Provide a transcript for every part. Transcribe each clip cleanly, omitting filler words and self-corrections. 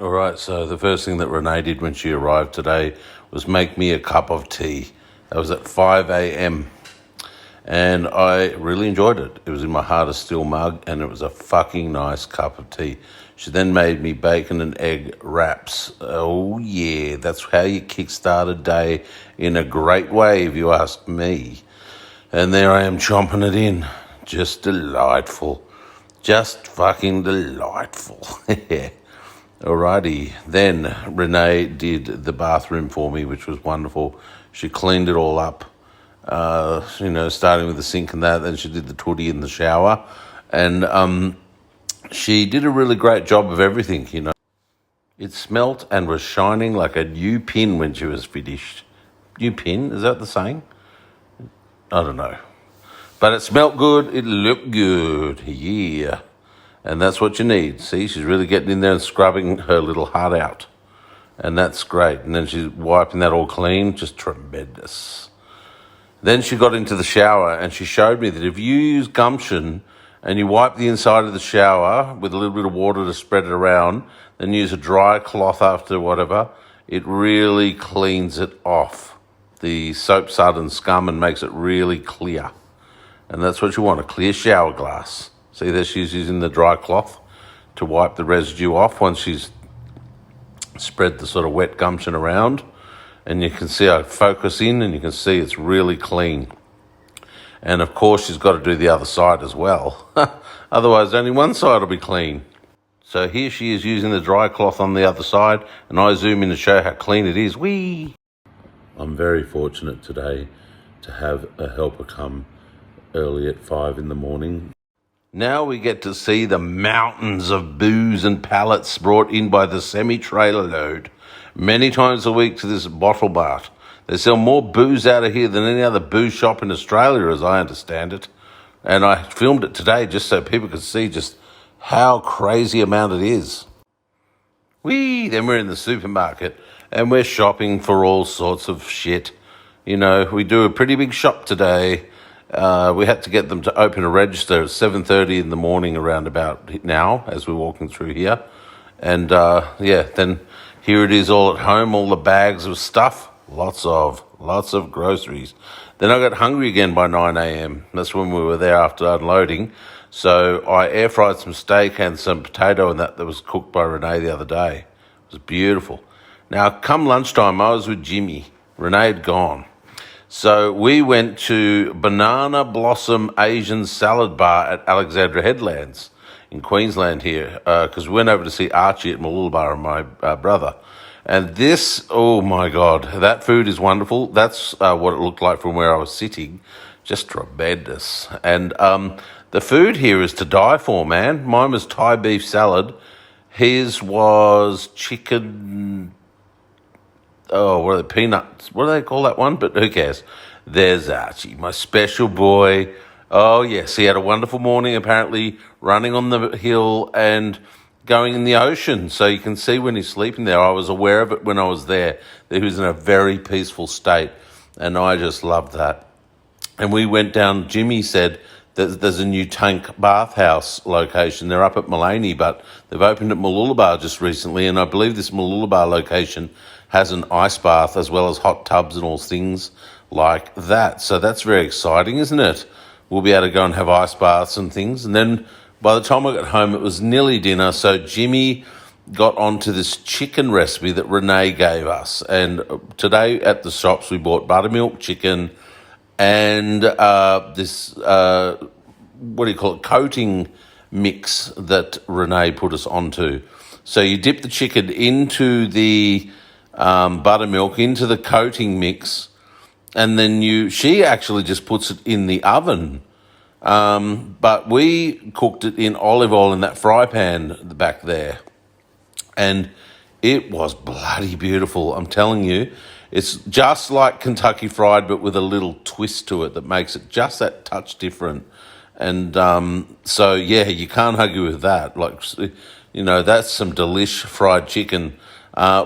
All right, so the first thing that Renay did when she arrived today was make me a cup of tea. That was at 5 a.m. And I really enjoyed it. It was in my Heart of Steel mug and it was a fucking nice cup of tea. She then made me bacon and egg wraps. Oh yeah, that's how you kickstart a day in a great way if you ask me. And there I am chomping it in. Just delightful. Just fucking delightful. Alrighty, then Renay did the bathroom for me, which was wonderful. She cleaned it all up, starting with the sink and that. Then she did the tootie in the shower. And she did a really great job of everything, It smelt and was shining like a new pin when she was finished. New pin, is that the saying? I don't know. But it smelt good, it looked good, yeah. And that's what you need. See, she's really getting in there and scrubbing her little heart out. And that's great. And then she's wiping that all clean, just tremendous. Then she got into the shower and she showed me that if you use gumption and you wipe the inside of the shower with a little bit of water to spread it around, then use a dry cloth after whatever, it really cleans it off, the soap, sud and scum, and makes it really clear. And that's what you want, a clear shower glass. See there, she's using the dry cloth to wipe the residue off once she's spread the sort of wet gumption around. And you can see I focus in and you can see it's really clean. And of course she's got to do the other side as well. Otherwise only one side will be clean. So here she is using the dry cloth on the other side, and I zoom in to show how clean it is. Whee! I'm very fortunate today to have a helper come early at 5 in the morning. Now we get to see the mountains of booze and pallets brought in by the semi-trailer load many times a week to this bottle mart. They sell more booze out of here than any other booze shop in Australia, as I understand it. And I filmed it today just so people could see just how crazy amount it is. Then we're in the supermarket and we're shopping for all sorts of shit. We do a pretty big shop today. We had to get them to open a register at 7:30 in the morning around about now as we're walking through here. And then here it is all at home, all the bags of stuff, lots of groceries. Then I got hungry again by 9 a.m. That's when we were there after unloading. So I air fried some steak and some potato and that was cooked by Renay the other day. It was beautiful. Now, come lunchtime, I was with Jimmy. Renay had gone. So we went to Banana Blossom Asian Salad Bar at Alexandra Headlands in Queensland here, because we went over to see Archie at Mooloolaba and my brother. And this, oh my God, that food is wonderful. That's what it looked like from where I was sitting. Just tremendous. And the food here is to die for, man. Mine was Thai beef salad. His was chicken... what are the peanuts? What do they call that one? But who cares? There's Archie, my special boy. Oh, yes, he had a wonderful morning, apparently running on the hill and going in the ocean. So you can see when he's sleeping there. I was aware of it when I was there, that he was in a very peaceful state, and I just loved that. And we went down, Jimmy said that there's a new tank bathhouse location. They're up at Mullaney, but they've opened at Mooloolaba just recently, and I believe this Mooloolaba location has an ice bath as well as hot tubs and all things like that. So that's very exciting, isn't it? We'll be able to go and have ice baths and things. And then by the time I got home, it was nearly dinner. So Jimmy got onto this chicken recipe that Renay gave us. And today at the shops, we bought buttermilk chicken and this, coating mix that Renay put us onto. So you dip the chicken into the buttermilk, into the coating mix, and then she actually just puts it in the oven. But we cooked it in olive oil in that fry pan back there. And it was bloody beautiful, I'm telling you. It's just like Kentucky Fried, but with a little twist to it that makes it just that touch different. And you can't argue with that. That's some delish fried chicken.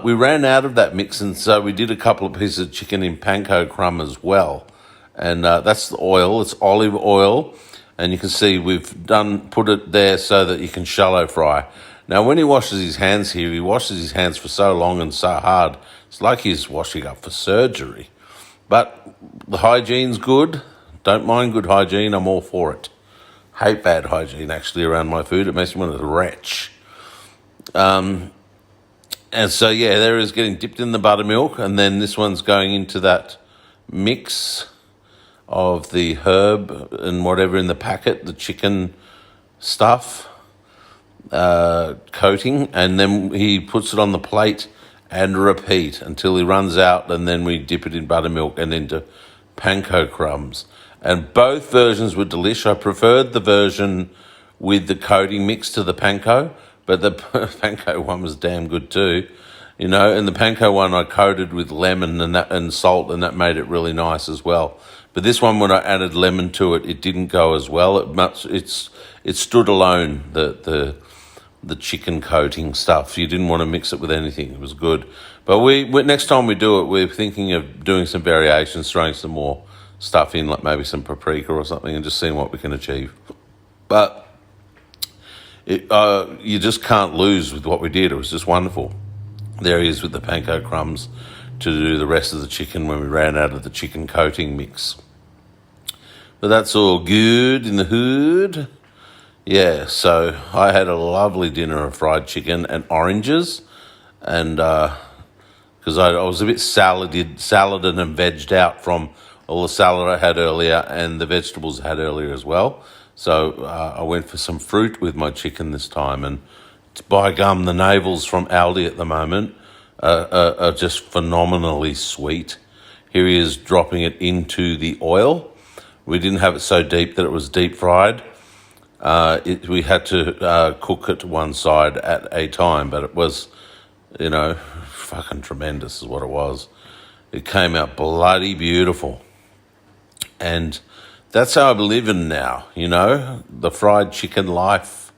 We ran out of that mix, and so we did a couple of pieces of chicken in panko crumb as well. And that's the oil. It's olive oil. And you can see we've put it there so that you can shallow fry. Now, when he washes his hands here, he washes his hands for so long and so hard. It's like he's washing up for surgery. But the hygiene's good. Don't mind good hygiene. I'm all for it. Hate bad hygiene, actually, around my food. It makes me want to retch. And so, yeah, there is getting dipped in the buttermilk, and then this one's going into that mix of the herb and whatever in the packet, the chicken stuff, coating, and then he puts it on the plate and repeat until he runs out, and then we dip it in buttermilk and into panko crumbs. And both versions were delish. I preferred the version with the coating mix to the panko, but the panko one was damn good too, you know. And the panko one I coated with lemon and salt, and that made it really nice as well. But this one, when I added lemon to it, it didn't go as well. It stood alone. The chicken coating stuff. You didn't want to mix it with anything. It was good. But we next time we do it, we're thinking of doing some variations, throwing some more stuff in, like maybe some paprika or something, and just seeing what we can achieve. But you just can't lose with what we did. It was just wonderful. There he is with the panko crumbs to do the rest of the chicken when we ran out of the chicken coating mix. But that's all good in the hood. Yeah, so I had a lovely dinner of fried chicken and oranges, and because I was a bit saladed and vegged out from all the salad I had earlier and the vegetables I had earlier as well. So I went for some fruit with my chicken this time, and by gum, the navels from Aldi at the moment are just phenomenally sweet. Here he is dropping it into the oil. We didn't have it so deep that it was deep fried. We had to cook it one side at a time, but it was, you know, fucking tremendous is what it was. It came out bloody beautiful. And that's how I'm living now, you know, the fried chicken life,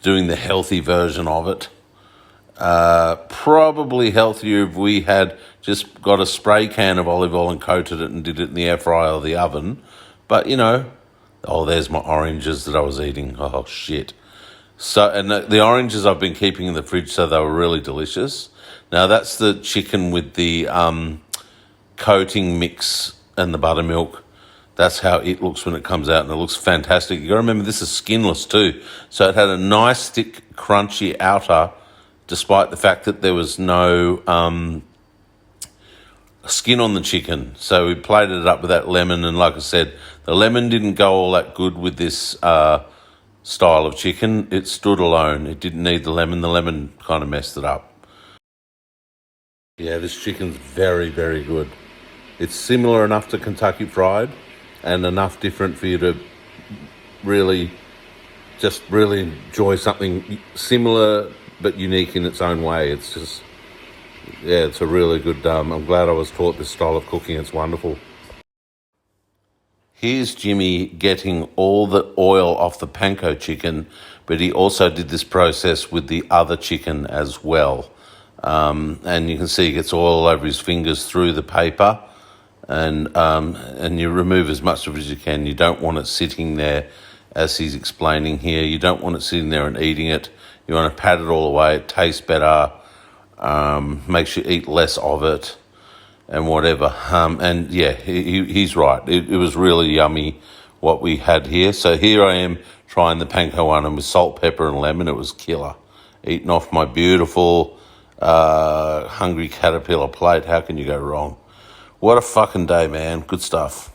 doing the healthy version of it. Probably healthier if we had just got a spray can of olive oil and coated it and did it in the air fryer or the oven. But, you know, oh, there's my oranges that I was eating. Oh, shit. So, and the oranges I've been keeping in the fridge, so they were really delicious. Now, that's the chicken with the coating mix and the buttermilk. That's how it looks when it comes out, and it looks fantastic. You got to remember, this is skinless too. So it had a nice, thick, crunchy outer, despite the fact that there was no skin on the chicken. So we plated it up with that lemon, and like I said, the lemon didn't go all that good with this style of chicken. It stood alone. It didn't need the lemon. The lemon kind of messed it up. Yeah, this chicken's very, very good. It's similar enough to Kentucky Fried and enough different for you to really enjoy something similar but unique in its own way. It's just, yeah, it's a really good, I'm glad I was taught this style of cooking. It's wonderful. Here's Jimmy getting all the oil off the panko chicken, but he also did this process with the other chicken as well. And you can see he gets oil all over his fingers through the paper, and you remove as much of it as you can. You don't want it sitting there, as he's explaining here. You don't want it sitting there and eating it. You want to pat it all away. It tastes better, makes you eat less of it, and whatever. And yeah, he's right. It was really yummy what we had here. So here I am trying the panko one, and with salt, pepper, and lemon, it was killer. Eating off my beautiful hungry caterpillar plate. How can you go wrong? What a fucking day, man. Good stuff.